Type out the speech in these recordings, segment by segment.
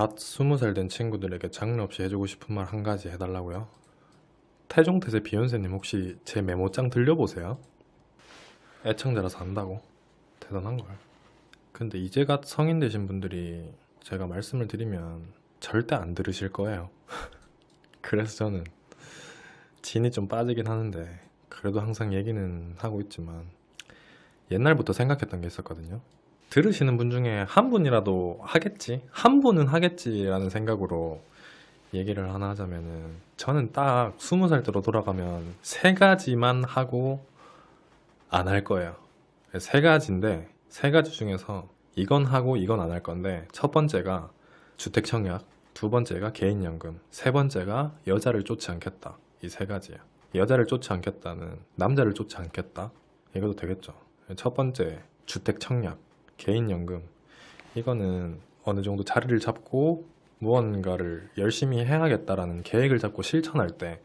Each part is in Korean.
갓 20살 된 친구들에게 장르 없이 해주고 싶은 말 한 가지 해달라고요? 태종태세 비욘세님 혹시 제 메모장 들려보세요? 애청자라서 안다고? 대단한걸. 근데 이제 갓 성인 되신 분들이 제가 말씀을 드리면 절대 안 들으실 거예요. 그래서 저는 진이 좀 빠지긴 하는데 그래도 항상 얘기는 하고 있지만 옛날부터 생각했던 게 있었거든요. 들으시는 분 중에 한 분이라도 하겠지? 한 분은 하겠지라는 생각으로 얘기를 하나 하자면은 저는 딱 20살 때로 돌아가면 세 가지만 하고 안 할 거예요. 세 가지인데 세 가지 중에서 이건 하고 이건 안 할 건데 첫 번째가 주택 청약, 두 번째가 개인연금, 세 번째가 여자를 쫓지 않겠다. 이 세 가지예요. 여자를 쫓지 않겠다는 남자를 쫓지 않겠다. 이것도 되겠죠. 첫 번째 주택 청약, 개인연금 이거는 어느 정도 자리를 잡고 무언가를 열심히 해야겠다라는 계획을 잡고 실천할 때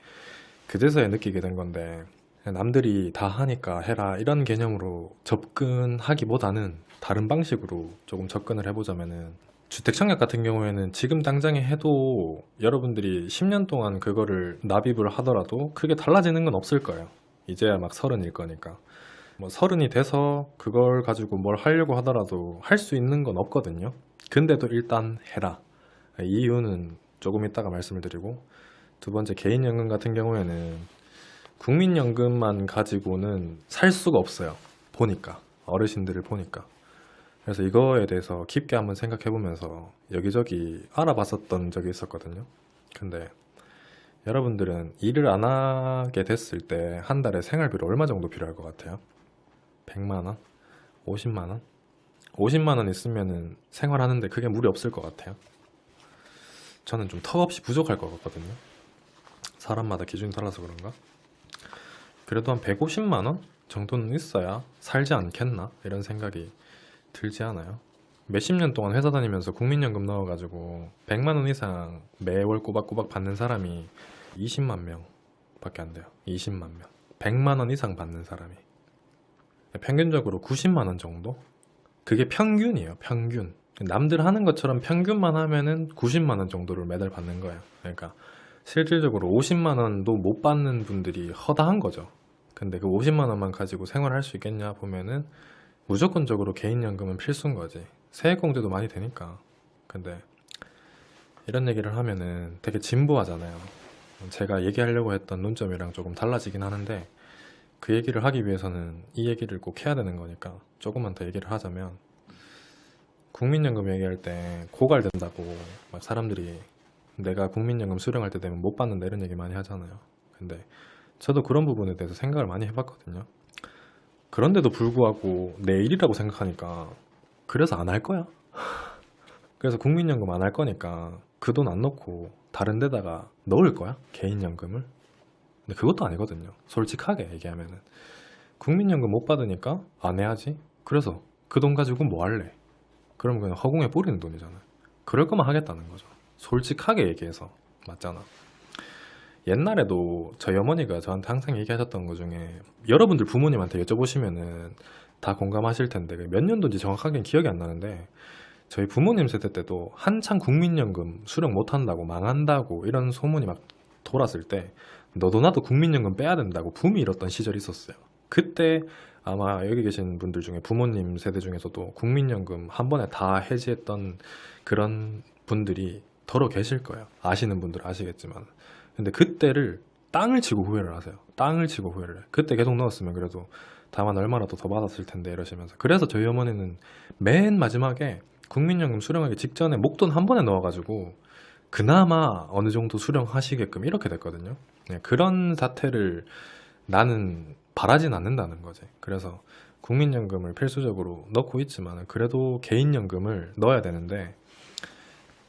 그제서야 느끼게 된 건데 남들이 다 하니까 해라 이런 개념으로 접근하기보다는 다른 방식으로 조금 접근을 해보자면은 주택청약 같은 경우에는 지금 당장에 해도 여러분들이 10년 동안 그거를 납입을 하더라도 크게 달라지는 건 없을 거예요. 이제야 막 30일 거니까. 뭐 30이 돼서 그걸 가지고 뭘 하려고 하더라도 할 수 있는 건 없거든요. 근데도 일단 해라. 이 이유는 조금 이따가 말씀을 드리고, 두 번째 개인연금 같은 경우에는 국민연금만 가지고는 살 수가 없어요. 보니까 어르신들을 보니까. 그래서 이거에 대해서 깊게 한번 생각해 보면서 여기저기 알아봤었던 적이 있었거든요. 근데 여러분들은 일을 안 하게 됐을 때 한 달에 생활비로 얼마 정도 필요할 것 같아요? 100만 원? 50만 원? 50만 원 있으면은 생활하는데 크게 무리 없을 것 같아요. 저는 좀 턱없이 부족할 것 같거든요. 사람마다 기준이 달라서 그런가? 그래도 한 150만 원 정도는 있어야 살지 않겠나? 이런 생각이 들지 않아요? 몇십 년 동안 회사 다니면서 국민연금 넣어가지고 100만 원 이상 매월 꼬박꼬박 받는 사람이 20만 명 밖에 안 돼요. 20만 명. 100만 원 이상 받는 사람이. 평균적으로 90만 원 정도? 그게 평균이에요. 평균. 남들 하는 것처럼 평균만 하면은 90만 원 정도를 매달 받는 거예요. 그러니까 실질적으로 50만 원도 못 받는 분들이 허다한 거죠. 근데 그 50만 원만 가지고 생활할 수 있겠냐 보면은 무조건적으로 개인연금은 필수인 거지. 세액공제도 많이 되니까. 근데 이런 얘기를 하면은 되게 진부하잖아요. 제가 얘기하려고 했던 논점이랑 조금 달라지긴 하는데 그 얘기를 하기 위해서는 이 얘기를 꼭 해야 되는 거니까 조금만 더 얘기를 하자면, 국민연금 얘기할 때 고갈된다고 막 사람들이 내가 국민연금 수령할 때 되면 못 받는다 이런 얘기 많이 하잖아요. 근데 저도 그런 부분에 대해서 생각을 많이 해봤거든요. 그런데도 불구하고 내 일이라고 생각하니까 그래서 안 할 거야. 그래서 국민연금 안 할 거니까 그 돈 안 넣고 다른 데다가 넣을 거야, 개인연금을. 근데 그것도 아니거든요. 솔직하게 얘기하면은 국민연금 못 받으니까 안 해야지. 그래서 그 돈 가지고 뭐 할래? 그러면 그냥 허공에 뿌리는 돈이잖아. 그럴 거면 하겠다는 거죠. 솔직하게 얘기해서. 맞잖아. 옛날에도 저희 어머니가 저한테 항상 얘기하셨던 것 중에, 여러분들 부모님한테 여쭤보시면은 다 공감하실 텐데 몇 년도인지 정확하게는 기억이 안 나는데, 저희 부모님 세대 때도 한창 국민연금 수령 못한다고 망한다고 이런 소문이 막 돌았을 때 너도 나도 국민연금 빼야 된다고 붐이 일었던 시절이 있었어요. 그때 아마 여기 계신 분들 중에 부모님 세대 중에서도 국민연금 한 번에 다 해지했던 그런 분들이 더러 계실 거예요. 아시는 분들은 아시겠지만. 근데 그때를 땅을 치고 후회를 하세요. 땅을 치고 후회를 해. 그때 계속 넣었으면 그래도 다만 얼마라도 더 받았을 텐데 이러시면서. 그래서 저희 어머니는 맨 마지막에 국민연금 수령하기 직전에 목돈 한 번에 넣어가지고 그나마 어느 정도 수령하시게끔 이렇게 됐거든요. 네, 그런 사태를 나는 바라진 않는다는 거지. 그래서 국민연금을 필수적으로 넣고 있지만 그래도 개인연금을 넣어야 되는데,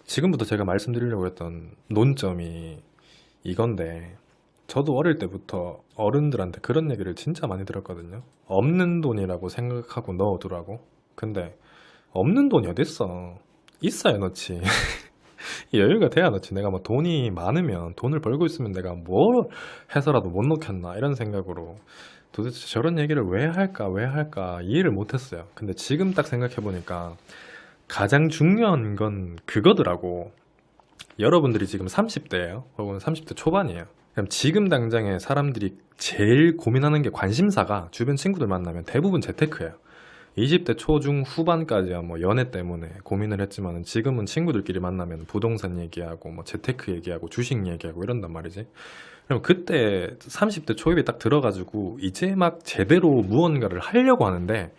지금부터 제가 말씀드리려고 했던 논점이 이건데, 저도 어릴 때부터 어른들한테 그런 얘기를 진짜 많이 들었거든요. 없는 돈이라고 생각하고 넣어두라고. 근데 없는 돈이 어딨어. 있어야 넣지. 여유가 돼야 넣지. 내가 뭐 돈이 많으면, 돈을 벌고 있으면 내가 뭘 해서라도 못 넣겠나 이런 생각으로 도대체 저런 얘기를 왜 할까 이해를 못했어요. 근데 지금 딱 생각해보니까 가장 중요한 건 그거더라고. 여러분들이 지금 30대예요. 혹은 30대 초반이에요. 그럼 지금 당장에 사람들이 제일 고민하는 게 관심사가 주변 친구들 만나면 대부분 재테크예요. 20대 초중 후반까지야 뭐 연애 때문에 고민을 했지만 지금은 친구들끼리 만나면 부동산 얘기하고 뭐 재테크 얘기하고 주식 얘기하고 이런단 말이지. 그럼 그때 30대 초입에 딱 들어가지고 이제 막 제대로 무언가를 하려고 하는데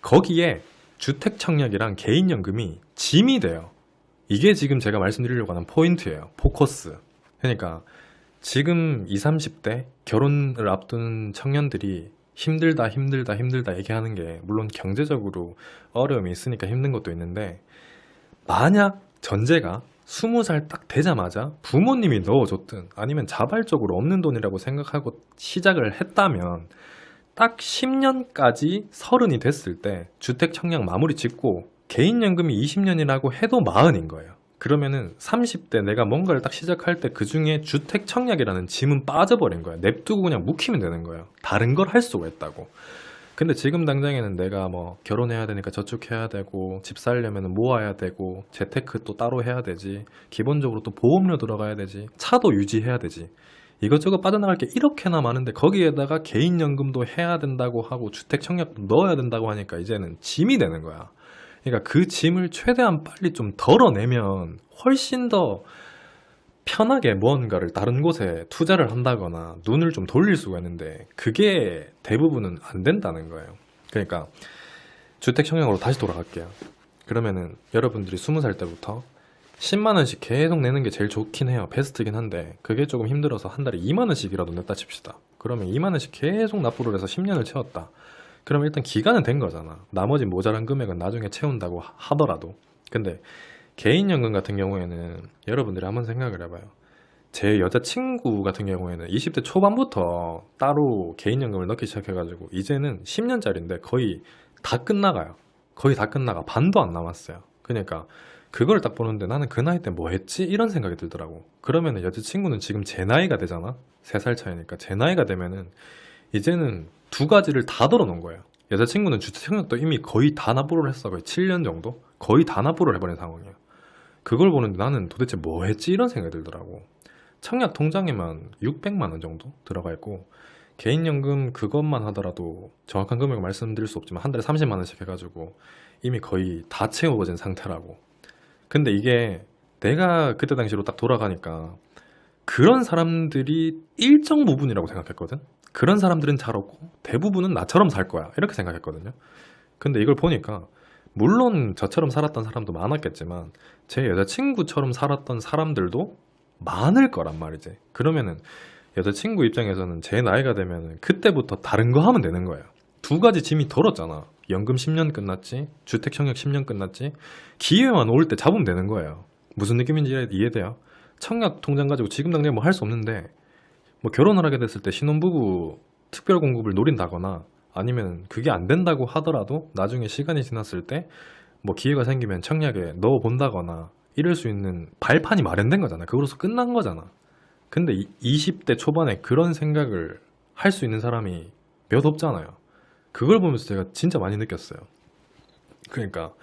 거기에 주택 청약이랑 개인연금이 짐이 돼요. 이게 지금 제가 말씀드리려고 하는 포인트예요. 포커스. 그러니까 지금 20, 30대 결혼을 앞둔 청년들이 힘들다 힘들다 힘들다 얘기하는 게 물론 경제적으로 어려움이 있으니까 힘든 것도 있는데 만약 전제가 20살 딱 되자마자 부모님이 넣어줬든 아니면 자발적으로 없는 돈이라고 생각하고 시작을 했다면 딱 10년까지 30이 됐을 때 주택 청약 마무리 짓고 개인연금이 20년이라고 해도 40인 거예요. 그러면은 30대 내가 뭔가를 딱 시작할 때 그 중에 주택 청약이라는 짐은 빠져버린 거야. 냅두고 그냥 묵히면 되는 거예요. 다른 걸 할 수가 있다고. 근데 지금 당장에는 내가 뭐 결혼해야 되니까 저축해야 되고 집 살려면 모아야 되고 재테크 또 따로 해야 되지, 기본적으로 또 보험료 들어가야 되지, 차도 유지해야 되지, 이것저것 빠져나갈 게 이렇게나 많은데 거기에다가 개인연금도 해야 된다고 하고 주택 청약도 넣어야 된다고 하니까 이제는 짐이 되는 거야. 그러니까 그 짐을 최대한 빨리 좀 덜어내면 훨씬 더 편하게 무언가를 다른 곳에 투자를 한다거나 눈을 좀 돌릴 수가 있는데 그게 대부분은 안 된다는 거예요. 그러니까 주택 청약으로 다시 돌아갈게요. 그러면은 여러분들이 20살 때부터 10만 원씩 계속 내는 게 제일 좋긴 해요. 베스트긴 한데 그게 조금 힘들어서 한 달에 2만 원씩이라도 냈다 칩시다. 그러면 2만 원씩 계속 납부를 해서 10년을 채웠다. 그러면 일단 기간은 된 거잖아. 나머지 모자란 금액은 나중에 채운다고 하더라도. 근데 개인연금 같은 경우에는 여러분들이 한번 생각을 해봐요. 제 여자친구 같은 경우에는 20대 초반부터 따로 개인연금을 넣기 시작해가지고 이제는 10년짜리인데 거의 다 끝나가요. 거의 다 끝나가. 반도 안 남았어요. 그러니까 그걸 딱 보는데 나는 그 나이 때 뭐 했지? 이런 생각이 들더라고. 그러면은 여자친구는 지금 제 나이가 되잖아? 3살 차이니까. 제 나이가 되면은 이제는 두 가지를 다 덜어놓은 거예요. 여자친구는 주택청약도 이미 거의 다 납부를 했어. 거의 7년 정도? 거의 다 납부를 해버린 상황이에요. 그걸 보는데 나는 도대체 뭐 했지? 이런 생각이 들더라고. 청약 통장에만 600만 원 정도 들어가 있고 개인연금 그것만 하더라도 정확한 금액을 말씀드릴 수 없지만 한 달에 30만 원씩 해가지고 이미 거의 다 채워진 상태라고. 근데 이게 내가 그때 당시로 딱 돌아가니까 그런 사람들이 일정 부분이라고 생각했거든. 그런 사람들은 잘 없고 대부분은 나처럼 살 거야 이렇게 생각했거든요. 근데 이걸 보니까 물론 저처럼 살았던 사람도 많았겠지만 제 여자친구처럼 살았던 사람들도 많을 거란 말이지. 그러면은 여자친구 입장에서는 제 나이가 되면은 그때부터 다른 거 하면 되는 거예요. 두 가지 짐이 덜었잖아. 연금 10년 끝났지, 주택 청약 10년 끝났지. 기회만 올 때 잡으면 되는 거예요. 무슨 느낌인지 이해돼요? 청약 통장 가지고 지금 당장 뭐 할 수 없는데 뭐 결혼을 하게 됐을 때 신혼부부 특별 공급을 노린다거나 아니면 그게 안 된다고 하더라도 나중에 시간이 지났을 때 뭐 기회가 생기면 청약에 넣어 본다거나 이럴 수 있는 발판이 마련된 거잖아. 그거로서 끝난 거잖아. 근데 20대 초반에 그런 생각을 할 수 있는 사람이 몇 없잖아요. 그걸 보면서 제가 진짜 많이 느꼈어요. 그러니까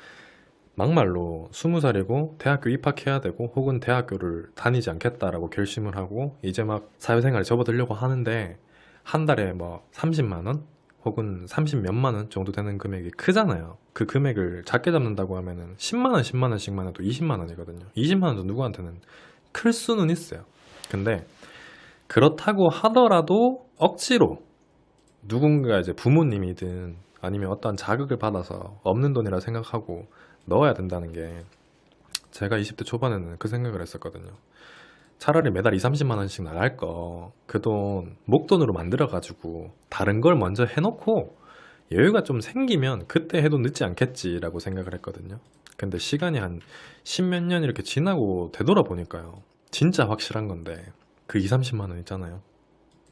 막말로 20살이고 대학교 입학해야 되고 혹은 대학교를 다니지 않겠다라고 결심을 하고 이제 막 사회생활에 접어들려고 하는데 한 달에 뭐 30만 원 혹은 30 몇만 원 정도 되는 금액이 크잖아요. 그 금액을 작게 잡는다고 하면은 10만 원, 10만 원씩만 해도 20만 원이거든요. 20만 원도 누구한테는 클 수는 있어요. 근데 그렇다고 하더라도 억지로 누군가 이제 부모님이든 아니면 어떠한 자극을 받아서 없는 돈이라 생각하고 넣어야 된다는 게 제가 20대 초반에는 그 생각을 했었거든요. 차라리 매달 2, 30만 원씩 나갈 거 그 돈 목돈으로 만들어 가지고 다른 걸 먼저 해놓고 여유가 좀 생기면 그때 해도 늦지 않겠지라고 생각을 했거든요. 근데 시간이 한 10몇 년 이렇게 지나고 되돌아보니까요, 진짜 확실한 건데 그 2, 30만 원 있잖아요.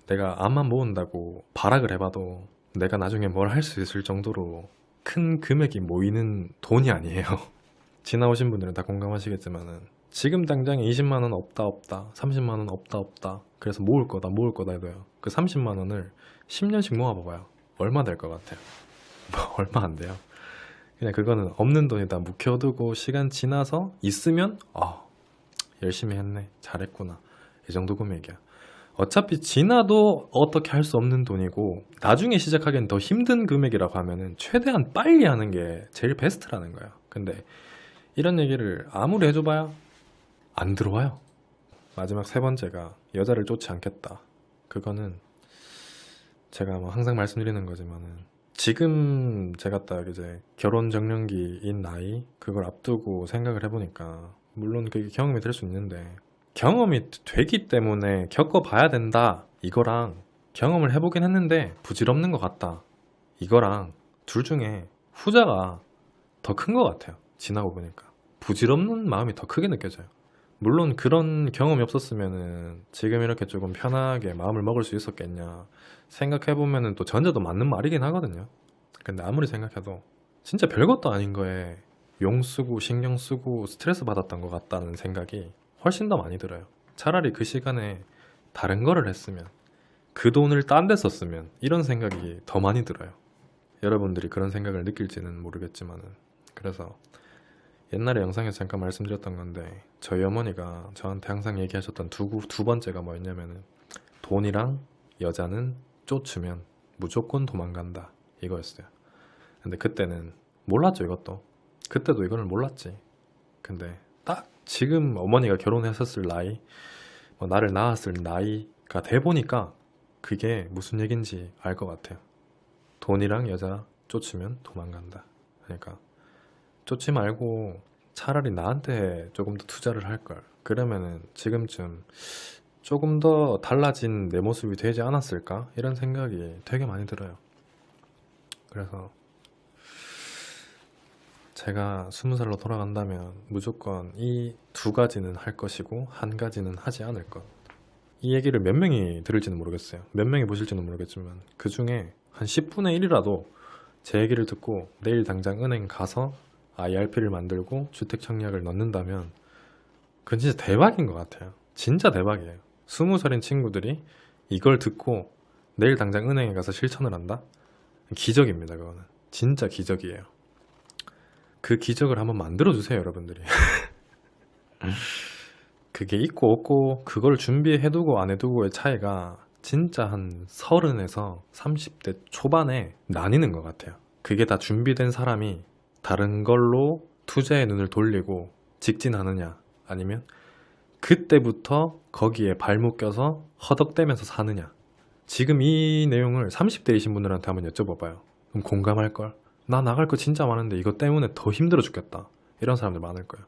내가 암만 모은다고 발악을 해봐도 내가 나중에 뭘 할 수 있을 정도로 큰 금액이 모이는 돈이 아니에요. 지나오신 분들은 다 공감하시겠지만은 지금 당장에 20만 원 없다 30만 원 없다 그래서 모을 거다 해도요, 그 30만 원을 10년씩 모아봐봐요. 얼마 될 것 같아요? 뭐 얼마 안 돼요. 그냥 그거는 없는 돈에다 묵혀두고 시간 지나서 있으면 열심히 했네, 잘했구나, 이 정도 금액이야. 어차피 지나도 어떻게 할 수 없는 돈이고 나중에 시작하기엔 더 힘든 금액이라고 하면은 최대한 빨리 하는 게 제일 베스트라는 거야. 근데 이런 얘기를 아무리 해줘봐야 안 들어와요. 마지막 세 번째가 여자를 쫓지 않겠다. 그거는 제가 뭐 항상 말씀드리는 거지만은 지금 제가 딱 이제 결혼 적령기인 나이 그걸 앞두고 생각을 해보니까 물론 그게 경험이 될 수 있는데 경험이 되기 때문에 겪어봐야 된다 이거랑 경험을 해보긴 했는데 부질없는 것 같다 이거랑 둘 중에 후자가 더 큰 것 같아요. 지나고 보니까 부질없는 마음이 더 크게 느껴져요. 물론 그런 경험이 없었으면은 지금 이렇게 조금 편하게 마음을 먹을 수 있었겠냐 생각해보면은 또 전자도 맞는 말이긴 하거든요. 근데 아무리 생각해도 진짜 별것도 아닌 거에 용 쓰고 신경 쓰고 스트레스 받았던 것 같다는 생각이 훨씬 더 많이 들어요. 차라리 그 시간에 다른 거를 했으면 그 돈을 딴 데 썼으면 이런 생각이 더 많이 들어요. 여러분들이 그런 생각을 느낄지는 모르겠지만은 그래서 옛날에 영상에서 잠깐 말씀드렸던 건데 저희 어머니가 저한테 항상 얘기하셨던 두 번째가 뭐였냐면은 돈이랑 여자는 쫓으면 무조건 도망간다 이거였어요. 근데 그때는 몰랐죠 이것도. 그때도 이거를 몰랐지. 근데 딱 지금 어머니가 결혼했었을 나이 나를 낳았을 나이가 돼 보니까 그게 무슨 얘긴지 알 것 같아요. 돈이랑 여자 쫓으면 도망간다. 그러니까 쫓지 말고 차라리 나한테 조금 더 투자를 할 걸. 그러면은 지금쯤 조금 더 달라진 내 모습이 되지 않았을까? 이런 생각이 되게 많이 들어요. 그래서 제가 20살로 돌아간다면 무조건 이 두 가지는 할 것이고 한 가지는 하지 않을 것. 이 얘기를 몇 명이 들을지는 모르겠어요. 몇 명이 보실지는 모르겠지만 그 중에 한 10분의 1이라도 제 얘기를 듣고 내일 당장 은행 가서 IRP를 만들고 주택 청약을 넣는다면 그건 진짜 대박인 것 같아요. 진짜 대박이에요. 20살인 친구들이 이걸 듣고 내일 당장 은행에 가서 실천을 한다? 기적입니다. 그거는 진짜 기적이에요. 그 기적을 한번 만들어주세요 여러분들이. 그게 있고 없고 그걸 준비해두고 안 해두고의 차이가 진짜 한 30에서 30대 초반에 나뉘는 것 같아요. 그게 다 준비된 사람이 다른 걸로 투자의 눈을 돌리고 직진하느냐 아니면 그때부터 거기에 발목 껴서 허덕대면서 사느냐. 지금 이 내용을 30대이신 분들한테 한번 여쭤봐봐요. 그럼 공감할걸? 나 나갈 거 진짜 많은데 이것 때문에 더 힘들어 죽겠다. 이런 사람들 많을 거예요.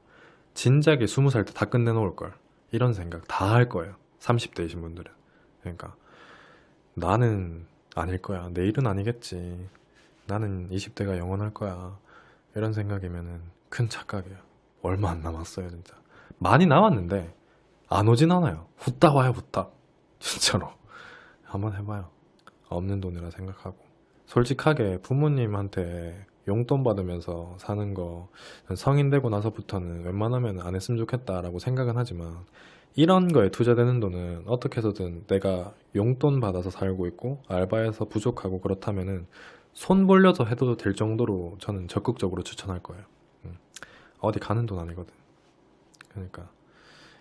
진작에 20살 때 다 끝내놓을 걸. 이런 생각 다 할 거예요. 30대이신 분들은. 그러니까 나는 아닐 거야. 내일은 아니겠지. 나는 20대가 영원할 거야. 이런 생각이면은 큰 착각이에요. 얼마 안 남았어요, 진짜. 많이 남았는데 안 오진 않아요. 후딱 와요, 후딱. 진짜로. 한번 해봐요. 없는 돈이라 생각하고. 솔직하게 부모님한테 용돈 받으면서 사는 거 성인 되고 나서부터는 웬만하면 안 했으면 좋겠다라고 생각은 하지만 이런 거에 투자되는 돈은 어떻게 해서든 내가 용돈 받아서 살고 있고 알바해서 부족하고 그렇다면은 손 벌려서 해도 될 정도로 저는 적극적으로 추천할 거예요. 어디 가는 돈 아니거든. 그러니까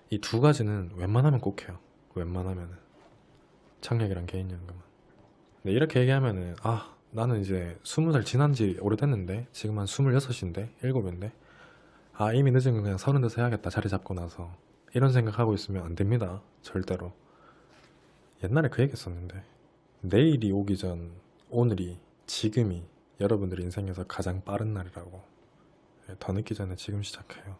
이 두 가지는 웬만하면 꼭 해요. 웬만하면은 청약이랑 개인연금은. 근데 이렇게 얘기하면은 나는 이제 20살 지난 지 오래됐는데 지금 한 26인데 7인데 이미 늦은 건 그냥 30에서 해야겠다 자리 잡고 나서 이런 생각하고 있으면 안 됩니다. 절대로. 옛날에 그 얘기 했었는데 내일이 오기 전 오늘이 지금이 여러분들 인생에서 가장 빠른 날이라고. 더 늦기 전에 지금 시작해요.